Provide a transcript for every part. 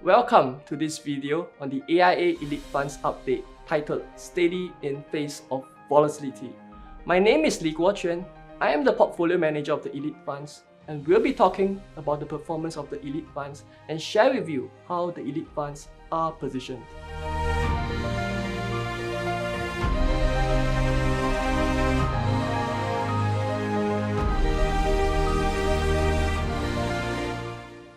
Welcome to this video on the AIA Elite Funds update titled Steady in Face of Volatility. My name is Lee Guoquan. I am the portfolio manager of the Elite Funds, and we'll be talking about the performance of the Elite Funds and share with you how the Elite Funds are positioned.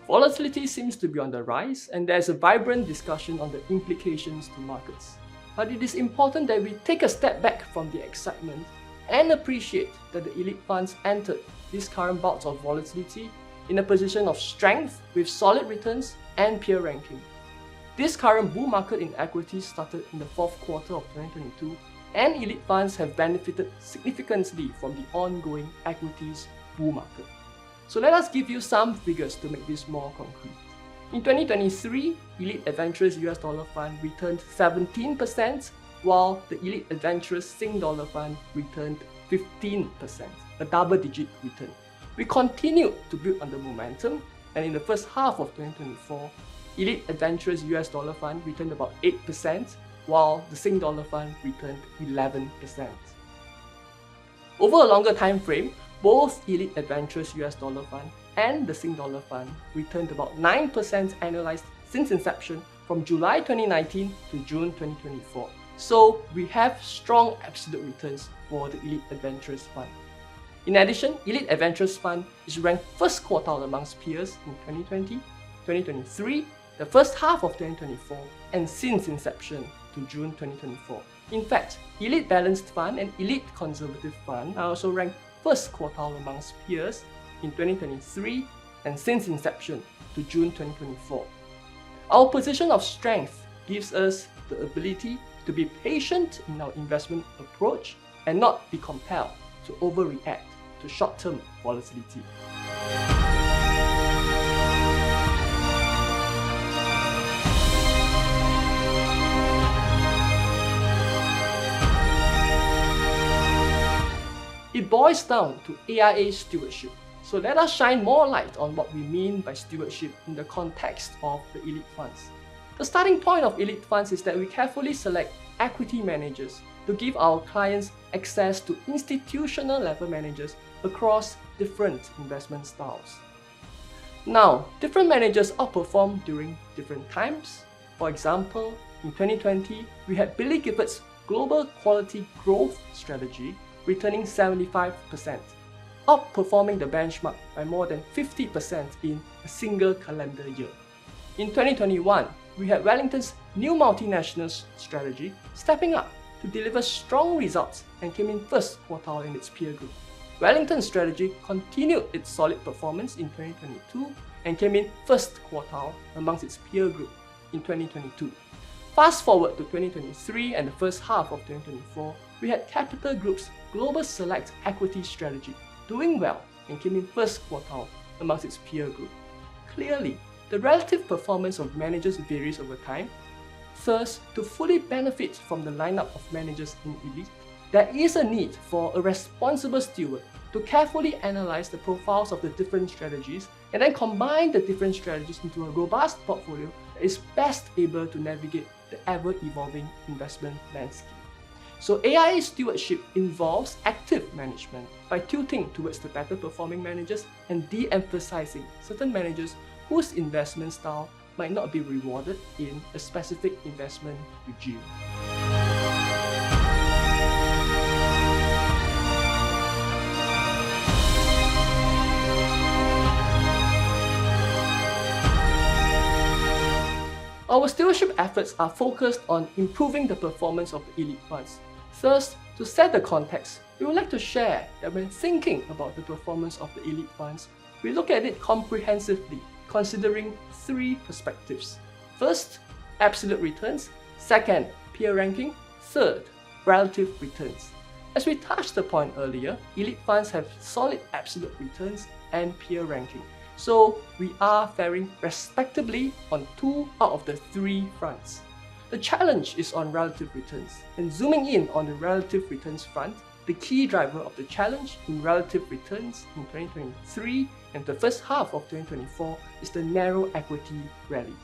Volatility seems to be on the rise, and there's a vibrant discussion on the implications to markets. But it is important that we take a step back from the excitement and appreciate that the elite funds entered these current bouts of volatility in a position of strength with solid returns and peer ranking. This current bull market in equities started in the fourth quarter of 2022, and elite funds have benefited significantly from the ongoing equities bull market. So let us give you some figures to make this more concrete. In 2023, Elite Adventurous US Dollar Fund returned 17%, while the Elite Adventurous Sing Dollar Fund returned 15%, a double-digit return. We continued to build on the momentum, and in the first half of 2024, Elite Adventurous US Dollar Fund returned about 8%, while the Sing Dollar Fund returned 11%. Over a longer time frame, both Elite Adventurous US Dollar Fund and the Sing Dollar Fund returned about 9% annualized since inception from July 2019 to June 2024. So we have strong absolute returns for the Elite Adventurous Fund. In addition, Elite Adventurous Fund is ranked first quartile amongst peers in 2020, 2023, the first half of 2024, and since inception to June 2024. In fact, Elite Balanced Fund and Elite Conservative Fund are also ranked first quartile amongst peers in 2023 and since inception to June 2024. Our position of strength gives us the ability to be patient in our investment approach and not be compelled to overreact to short-term volatility. It boils down to AIA stewardship. So let us shine more light on what we mean by stewardship in the context of the elite funds. The starting point of elite funds is that we carefully select equity managers to give our clients access to institutional level managers across different investment styles. Now, different managers outperform during different times. For example, in 2020, we had Billy Gifford's Global Quality Growth strategy returning 75%, outperforming the benchmark by more than 50% in a single calendar year. In 2021, we had Wellington's New Multinationals strategy stepping up to deliver strong results and came in first quartile in its peer group. Wellington's strategy continued its solid performance in 2022 and came in first quartile amongst its peer group in 2022. Fast forward to 2023 and the first half of 2024, we had Capital Group's Global Select Equity strategy doing well and came in first quartile amongst its peer group. Clearly, the relative performance of managers varies over time. Thus, to fully benefit from the lineup of managers in Elite, there is a need for a responsible steward to carefully analyze the profiles of the different strategies and then combine the different strategies into a robust portfolio that is best able to navigate the ever-evolving investment landscape. So AIA stewardship involves active management by tilting towards the better performing managers and de-emphasizing certain managers whose investment style might not be rewarded in a specific investment regime. Our stewardship efforts are focused on improving the performance of the elite funds. Thus, to set the context, we would like to share that when thinking about the performance of the elite funds, we look at it comprehensively, considering three perspectives. First, absolute returns. Second, peer ranking. Third, relative returns. As we touched upon earlier, elite funds have solid absolute returns and peer ranking. So we are faring respectably on 2 out of the 3 fronts. The challenge is on relative returns, and zooming in on the relative returns front, the key driver of the challenge in relative returns in 2023 and the first half of 2024 is the narrow equity rally.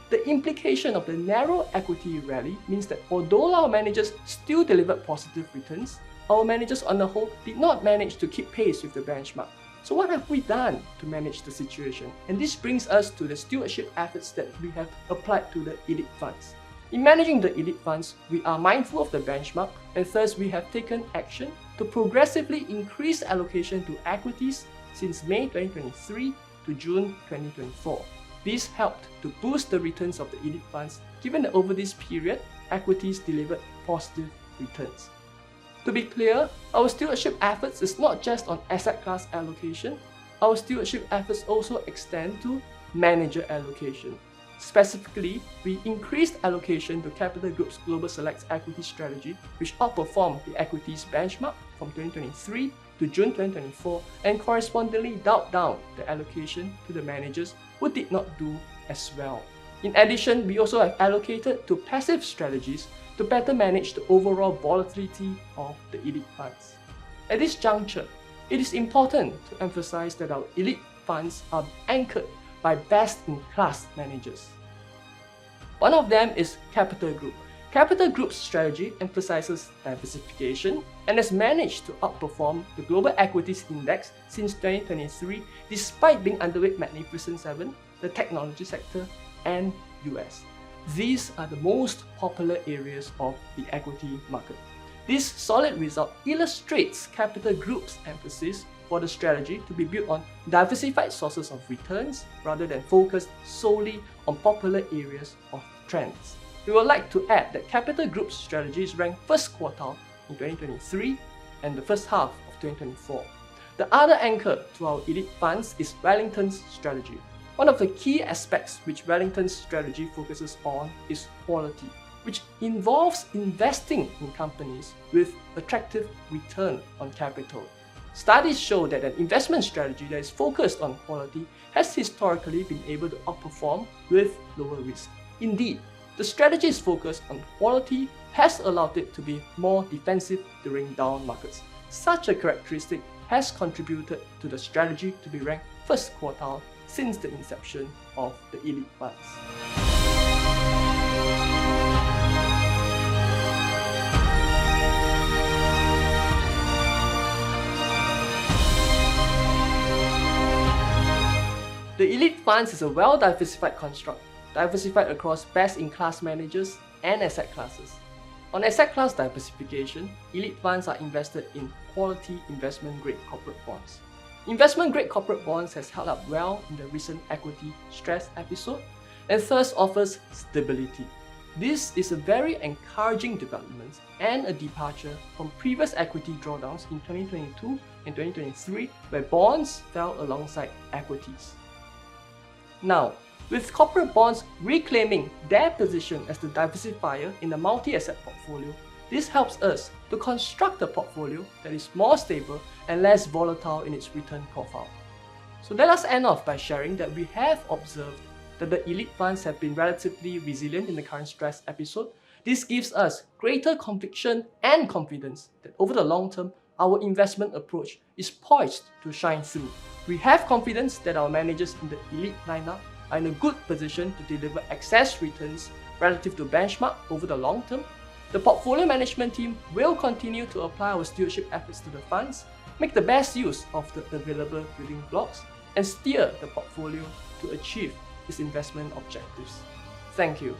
The implication of the narrow equity rally means that although our managers still delivered positive returns, our managers on the whole did not manage to keep pace with the benchmark. So what have we done to manage the situation? And this brings us to the stewardship efforts that we have applied to the elite funds. In managing the elite funds, we are mindful of the benchmark, and thus we have taken action to progressively increase allocation to equities since May 2023 to June 2024. This helped to boost the returns of the elite funds, given that over this period, equities delivered positive returns. To be clear, our stewardship efforts is not just on asset class allocation. Our stewardship efforts also extend to manager allocation. Specifically, we increased allocation to Capital Group's Global Select Equity Strategy, which outperformed the equities benchmark from 2023 to June 2024 and correspondingly dialed down the allocation to the managers who did not do as well. In addition, we also have allocated to passive strategies to better manage the overall volatility of the elite funds. At this juncture, it is important to emphasize that our elite funds are anchored by best-in-class managers. One of them is Capital Group. Capital Group's strategy emphasizes diversification and has managed to outperform the global equities index since 2023 despite being underweight Magnificent 7, the technology sector, and US. These are the most popular areas of the equity market. This solid result illustrates Capital Group's emphasis for the strategy to be built on diversified sources of returns rather than focused solely on popular areas of trends. We would like to add that Capital Group's strategy is ranked first quartile in 2023 and the first half of 2024. The other anchor to our elite funds is Wellington's strategy. One of the key aspects which Wellington's strategy focuses on is quality, which involves investing in companies with attractive return on capital. Studies show that an investment strategy that is focused on quality has historically been able to outperform with lower risk. Indeed, the strategy's focus on quality has allowed it to be more defensive during down markets. Such a characteristic has contributed to the strategy to be ranked first quartile since the inception of the elite funds. The elite funds is a well-diversified construct, diversified across best-in-class managers and asset classes. On asset class diversification, elite funds are invested in quality investment-grade corporate bonds. Investment-grade corporate bonds has held up well in the recent equity stress episode and thus offers stability. This is a very encouraging development and a departure from previous equity drawdowns in 2022 and 2023 where bonds fell alongside equities. Now, with corporate bonds reclaiming their position as the diversifier in the multi-asset portfolio, this helps us to construct a portfolio that is more stable and less volatile in its return profile. So let us end off by sharing that we have observed that the elite funds have been relatively resilient in the current stress episode. This gives us greater conviction and confidence that over the long term, our investment approach is poised to shine through. We have confidence that our managers in the elite lineup are in a good position to deliver excess returns relative to benchmark over the long term. The portfolio management team will continue to apply our stewardship efforts to the funds, make the best use of the available building blocks, and steer the portfolio to achieve its investment objectives. Thank you.